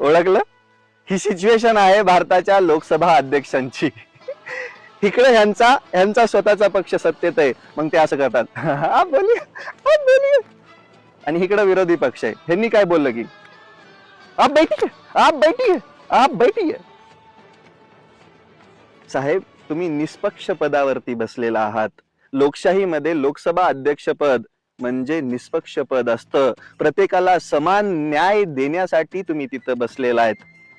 ओळखलं? ही सिच्युएशन आहे भारताच्या लोकसभा अध्यक्षांची. इकडे ह्यांचा स्वतःचा पक्ष सत्तेत आहे, मग ते असं करतात, हा बोलिये, आप बोलिये. आणि इकडे विरोधी पक्ष आहे, ह्यांनी काय बोललं की आप बैठिए, आप बैठिए, आप बैठिए. साहेब, तुम्ही निष्पक्ष पदावरती बसलेला आहात. लोकशाहीमध्ये लोकसभा अध्यक्ष पद म्हणजे निष्पक्ष पद असतं. प्रत्येकाला समान न्याय देण्यासाठी तुम्ही तिथं बसलेला आहेत.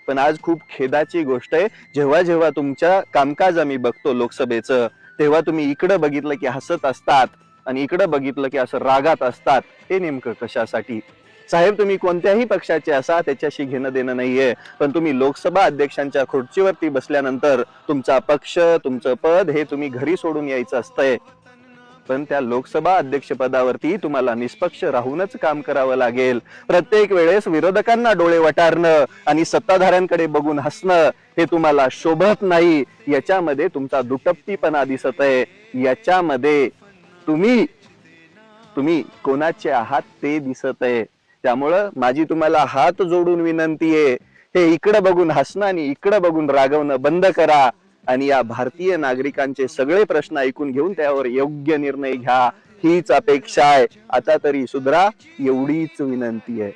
पण आज खूप खेदाची गोष्ट आहे, जेव्हा जेव्हा तुमच्या कामकाज आम्ही बघतो लोकसभेचं, तेव्हा तुम्ही इकडं बघितलं की हसत असतात आणि इकडं बघितलं की असं रागात असतात. हे नेमकं कशासाठी? साहेब, तुम्ही कोणत्याही पक्षाचे असा, त्याच्याशी घेणं देणं नाहीये, पण तुम्ही लोकसभा अध्यक्षांच्या खुर्चीवरती बसल्यानंतर तुमचा पक्ष, तुमचं पद हे तुम्ही घरी सोडून यायचं असतंय. पण त्या लोकसभा अध्यक्ष पदावरती तुम्हाला निष्पक्ष राहूनच काम करावं लागेल. प्रत्येक वेळेस विरोधकांना डोळे वटारणं आणि सत्ताधाऱ्यांकडे बघून हसणं हे तुम्हाला शोभत नाही. याच्यामध्ये तुमचा दुटप्पीपणा दिसत आहे. याच्यामध्ये तुम्ही कोणाचे आहात ते दिसत आहे. त्यामुळं माझी तुम्हाला हात जोडून विनंती आहे, हे इकडं बघून हसणं आणि इकडं बघून रागवणं बंद करा आणि या भारतीय नागरिकांचे सगळे प्रश्न ऐकून घेऊन त्यावर योग्य निर्णय घ्या. हीच अपेक्षा आहे. आता तरी सुधरा, एवढीच विनंती आहे.